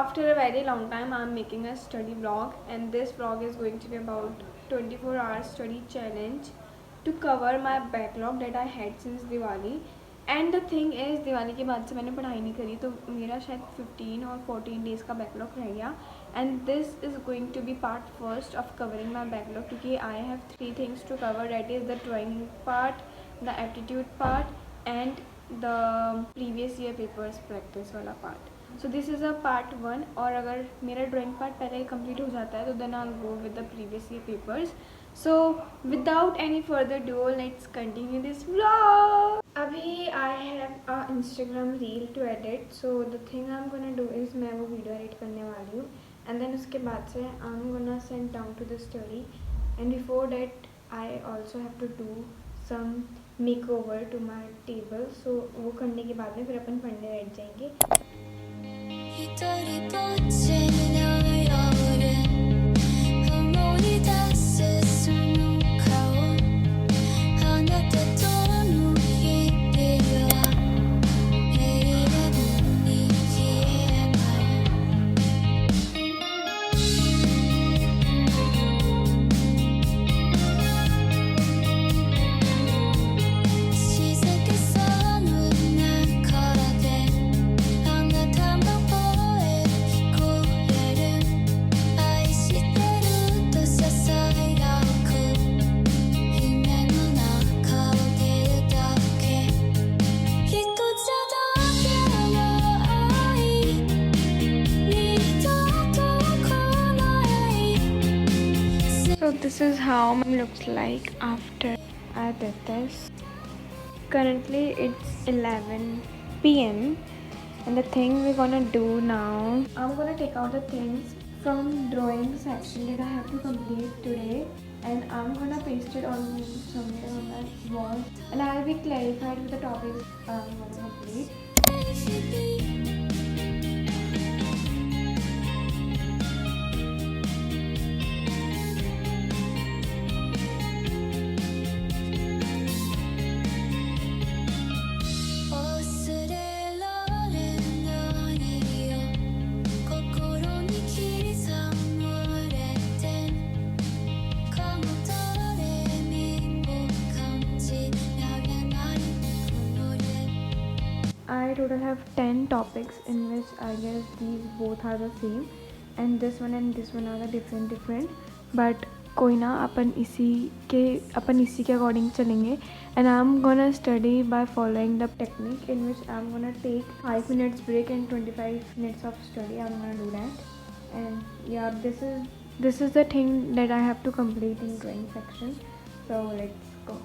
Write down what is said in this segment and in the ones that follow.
after a very long time I'm making a study vlog, and this vlog is going to be about 24 hours study challenge to cover my backlog that I had since Diwali. And the thing is, Diwali के बाद से मैंने पढ़ाई नहीं करी, तो मेरा शायद 15 और 14 डेज़ का बैकलॉग रह गया. And this is going to be part first of covering my backlog, क्योंकि I have 3 things to cover. That is the drawing part, the aptitude part and the previous year papers practice वाला part. So this is a part 1. और अगर मेरा drawing part पहले ही complete हो जाता है तो then I will go with the previous year papers. So without any further ado, let's continue this vlog. Abhi I have a Instagram reel to edit, so the thing I'm gonna do is मैं वो video edit करने वाली हूँ, and then उसके बाद से I'm gonna send down to the study, and before that I also have to do some makeover to my table. So वो करने के बाद में फिर अपन पढ़ने बैठ जाएंगे. So this is how mine looks like after I did this. Currently it's 11 p.m. and the thing we're gonna do now, I'm gonna take out the things from drawing section that I have to complete today, and I'm gonna paste it on somewhere on that wall, and I'll be clarified with the topics I'm gonna complete. I total have 10 topics, in which I guess these both are the same, and this one and this one are the different. But कोई ना, अपन इसी के according चलेंगे. And I'm gonna study by following the technique, in which I'm gonna take 5 minutes break and 25 minutes of study. I'm gonna do that. And yeah, this is the thing that I have to complete in drawing section. So let's go.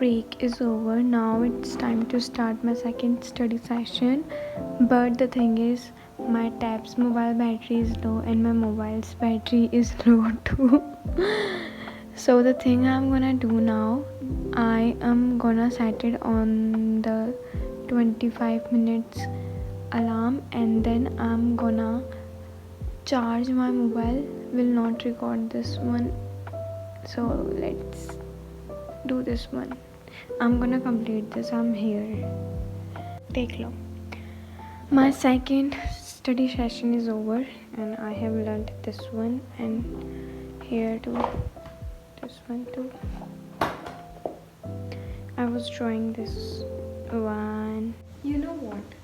break is over. Now it's time to start my second study session. But the thing is, my tab's mobile battery is low and my mobile's battery is low too. So the thing I'm gonna do now, I am gonna set it on the 25 minutes alarm, and then I'm gonna charge my mobile. Will not record this one, so let's do this one. I'm gonna complete this. I'm here. Take look. My second study session is over and I have learned this one, and here too, this one too. I was drawing this one. You know what?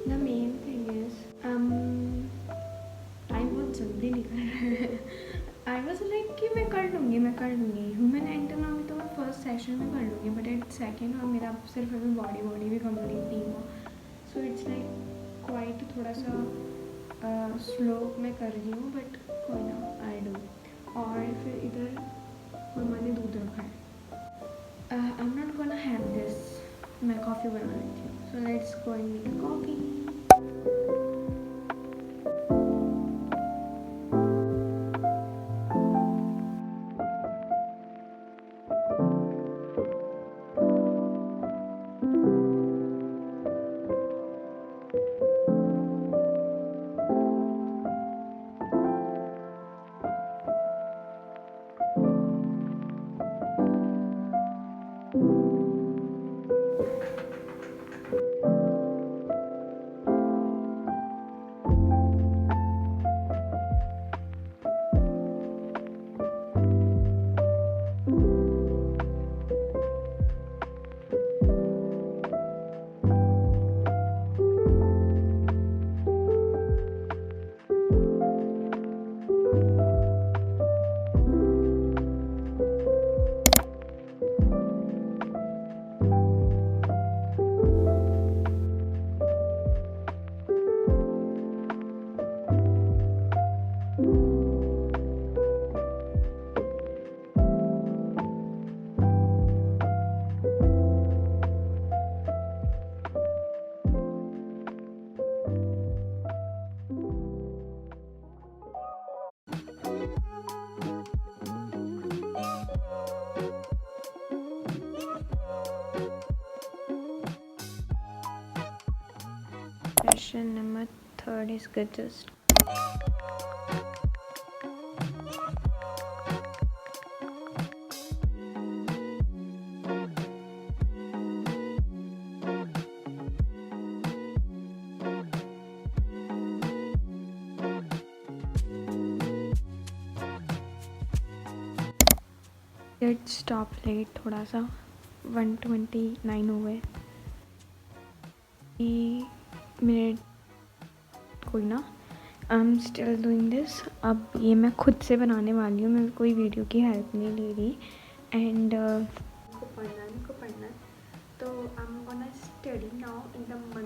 The main thing is time बहुत जल्दी निकल रहा है. आई was like कि मैं कर लूँगी human एंटोनॉमी तो मैं फर्स्ट सेशन में कर लूँगी, बट एट सेकेंड और मेरा सिर्फ अभी बॉडी भी कंप्लीट नहीं हुआ. सो इट्स लाइक क्वाइट थोड़ा सा स्लो मैं कर रही हूँ, बट कोई ना, आई डू. और फिर इधर मम्मा ने दूध रखा है. I am not gonna have this. मैं कॉफ़ी बना लेती हूँ. सो let's go and make coffee. Session number 3 is good. Just let's stop late थोड़ा सा. 1:29 हो गए. मिनट कोई ना. I am still doing this. अब ये मैं खुद से बनाने वाली हूँ, मैं कोई वीडियो की हेल्प नहीं ले रही. एंड को पढ़ना तो आई एम गोना स्टडी नाउ एकदम मन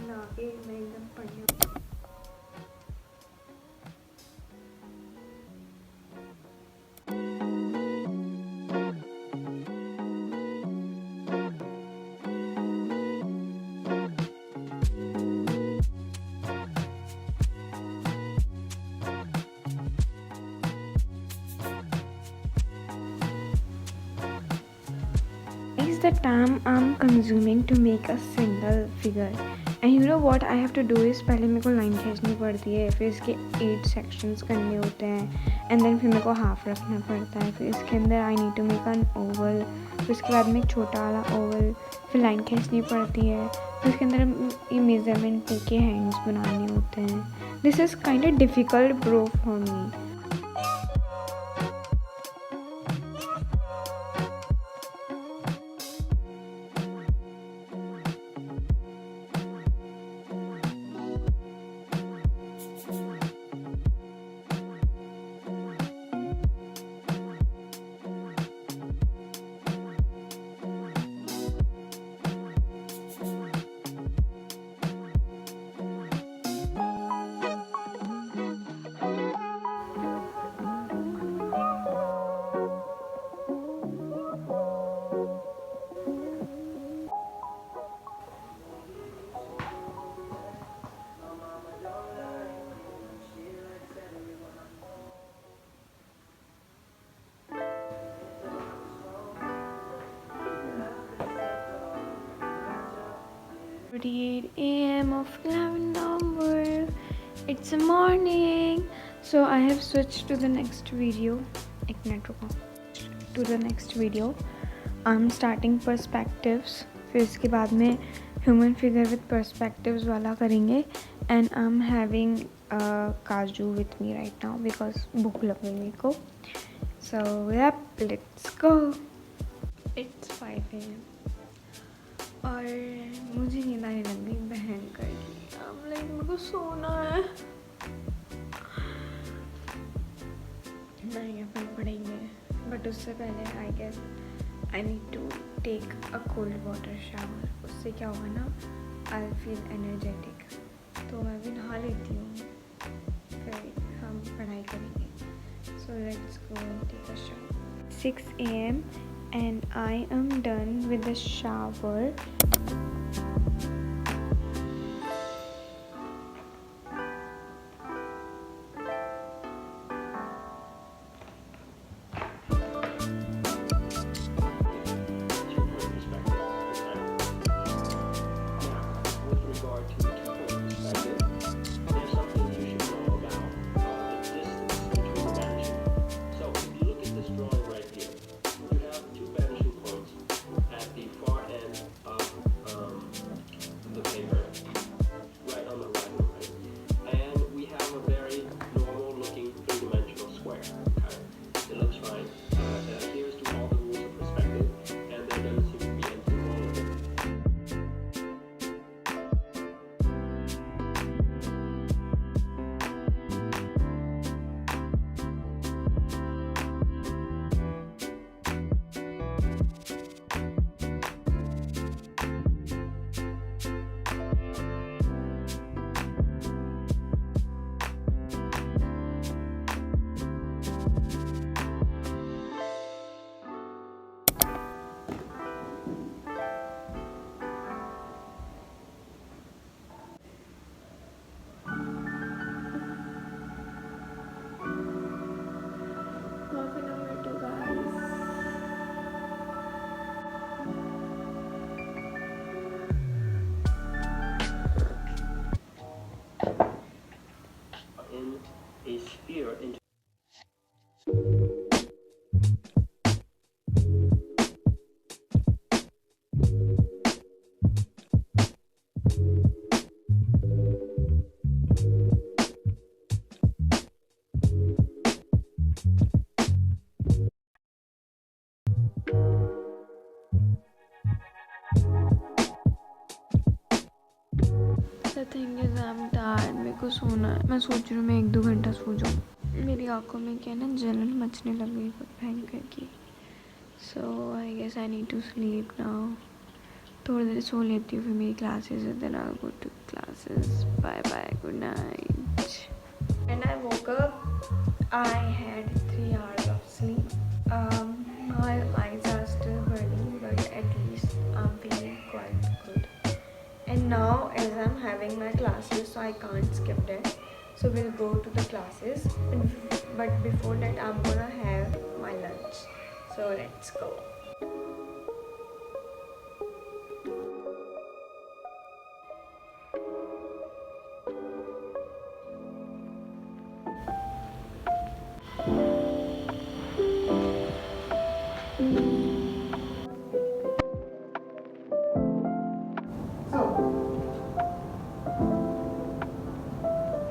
लगा के मैं एकदम पढ़ने. The time I'm consuming to make a single figure. And you know what I have to do is, पहले मेरे को लाइन खींचनी पड़ती है, फिर इसके 8 सेक्शंस करने होते हैं, एंड देन फिर मेरे को हाफ रखना पड़ता है. फिर इसके अंदर I need to make an oval. फिर उसके बाद में एक छोटा वाला ओवल, फिर लाइन खींचनी पड़ती है. फिर उसके अंदर ये मेजरमेंट लेके हैंड्स बनाने होते हैं. This is kind of difficult bro for me. 8:38 a.m. of 11 November. It's a morning. So I have switched to the next video. एक मिनट रुको. To the next video. I'm starting perspectives. फिर इसके बाद में human figure with perspectives वाला करेंगे. And I'm having काजू with me right now because भूख लग गई मेरे को. So yep, let's go. It's 5 a.m. और मुझे नींद आने लग गई बहन करके. अब लाइक मेरे को सोना है. नहीं अपन पढ़ेंगे बट उससे पहले I guess I need to take a cold water shower. उससे क्या होगा ना, आई फील एनर्जेटिक. तो मैं भी नहा लेती हूँ फिर हम पढ़ाई करेंगे. So let's go and take a shower. 6 a.m. and I am done with the shower. A sphere into The thing is I'm tired. मेरे को सोना है. मैं सोच रही हूँ मैं 1-2 घंटा सो जाऊँ. मेरी आँखों में क्या ना जलन मचने लग गई भयंकर की. So I guess I need to sleep now. थोड़ी देर सो लेती हूँ फिर मेरी classes है. Then I'll go to classes. Bye bye. Good night. And I woke up. I had 3 hours of sleep. My eyes are still burning, but at least I'm feeling quite good. And now as I'm having my classes, so I can't skip that. So we'll go to the classes. But before that, I'm gonna have my lunch. So let's go.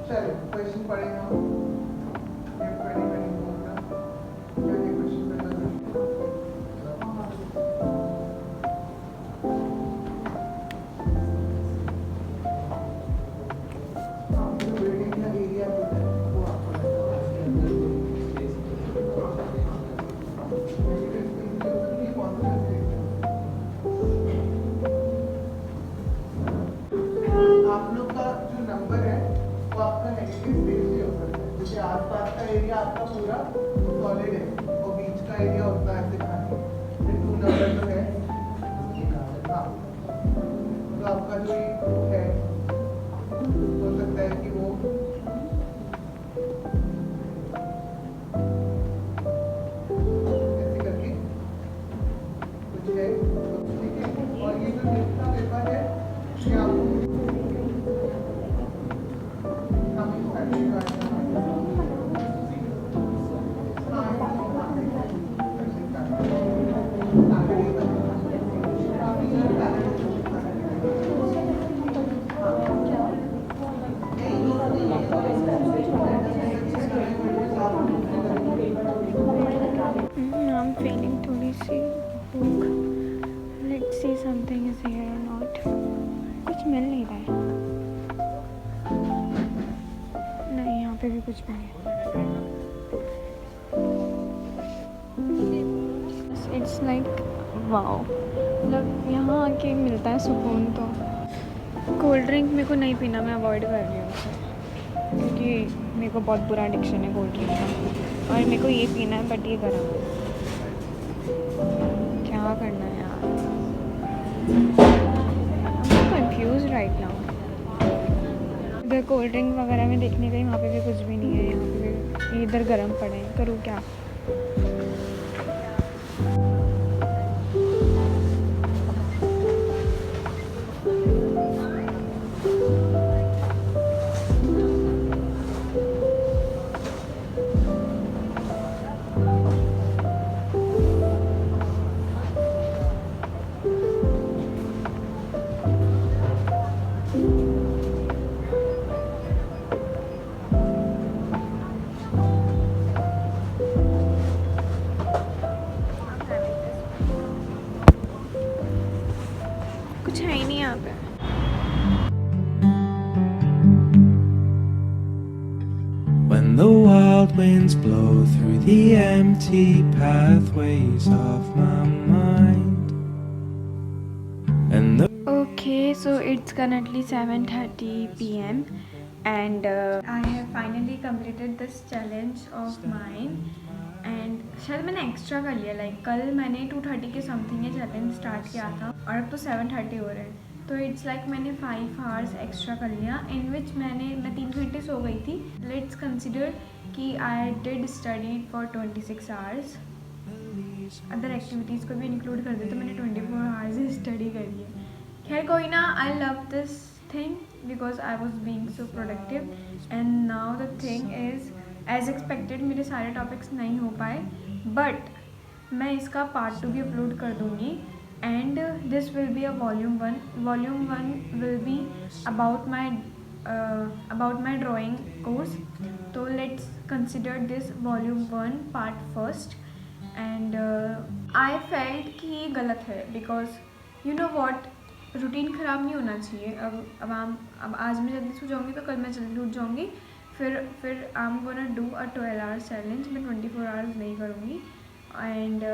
चलो question पढ़ेंगे हम. ये 2024 का क्या क्या question करना है. हाँ जो बिल्डिंग का एरिया होता है वो आपको आप लोग का जो नंबर है वो आपका नेगेटिव स्पेस भी हो सकता है. जैसे आसपास का एरिया आपका पूरा सॉलिड है और बीच का एरिया होता है ऐसे खाली. ये 2 नंबर जो है हाँ तो आपका जो है हो सकता है कि वो ऐसे करके कुछ है. ठीक है. और ये जो नेक्स्ट का पेपर है ये आपको कुछ भी नहीं। इट्स लाइक वाओ, मतलब यहाँ आके मिलता है सुकून। तो कोल्ड ड्रिंक मेरे को नहीं पीना, मैं अवॉइड कर रही हूँ उसे, क्योंकि मेरे को बहुत बुरा एडिक्शन है कोल्ड ड्रिंक का, और मेरे को ये पीना है, बट ये गर्म है। क्या करना है यार, कंफ्यूज राइट नाउ। इधर कोल्ड ड्रिंक वगैरह में देखने गई, वहाँ पे भी कुछ भी नहीं है, यहाँ पे भी इधर गर्म पड़े हैं, करूँ क्या। कुछ है ही नहीं यहाँ पे। When the wild winds blow through the empty pathways of my mind, and the Okay, so it's currently 7:30 p.m. and I have finally completed this challenge of mine. And शायद मैंने एक्स्ट्रा कर लिया, लाइक कल मैंने 2:30 के something ये challenge start किया था और अब तो 7:30 हो रहे हैं, तो इट्स लाइक मैंने 5 आवर्स एक्स्ट्रा कर लिया, इन विच मैं 3 घंटे सो गई थी। लेट्स कंसिडर कि I did study for 26 hours, other activities को भी इंक्लूड कर दे तो मैंने 24 आवर्स ही स्टडी करी है। खैर कोई ना, I love this thing because I was being so productive. And now the thing is, as expected मेरे सारे टॉपिक्स नहीं हो पाए, बट मैं इसका पार्ट 2 भी अपलोड कर दूँगी and this will be a volume 1। Volume 1 will be about my drawing course. तो let's consider this volume 1 part first. And I felt कि ये गलत है, because you know what, routine ख़राब नहीं होना चाहिए। अब आज मैं जल्दी सो जाऊँगी तो कल मैं जल्दी उठ जाऊँगी, फिर I am gonna do a 12 hours challenge, मैं 24 आवर्स नहीं करूँगी। And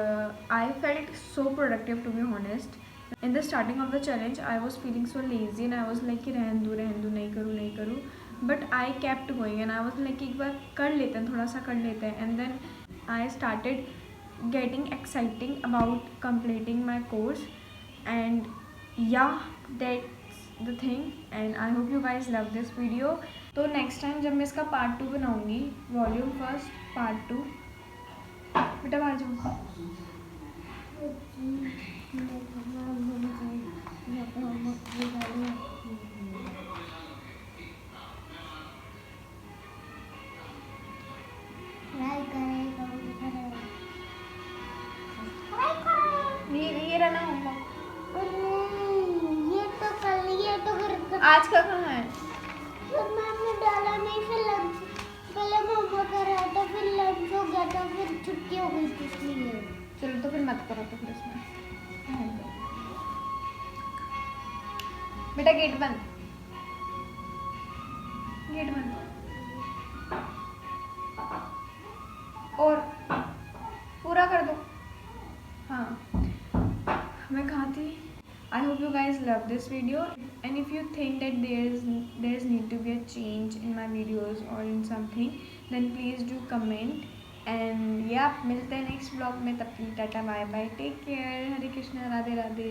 I felt so productive to be honest. In the starting of the challenge I was feeling so lazy and I was like कि रहन दूँ नहीं करूँ, but I kept going and I was like एक बार कर लेते हैं, थोड़ा सा कर लेते हैं। And then I started getting exciting about completing my course, and yeah, that's the thing, and I hope you guys love this video. तो नेक्स्ट टाइम जब मैं इसका पार्ट 2 बनाऊंगी, वॉल्यूम फर्स्ट पार्ट 2, बेटा बाहर जाऊँ, ये रहना होगा। आज का कहाँ है? मैंने डाला नहीं, फिर लंच पहले मम्मा कर रहा था, फिर लंच हो गया था, फिर छुट्टी हो गई थी इसलिए। चलो तो फिर मत करो, तो फिर इसमें बेटा गेट बंद, गेट बंद, और पूरा कर दो। हाँ, मैं कहाँ थी? I hope you guys love this video, and if you think that there's need to be a change in my videos or in something, then please do comment. And yeah, मिलते हैं नेक्स्ट ब्लॉग में, तब तक tata bye bye, take care, Hare Krishna, Radhe Radhe.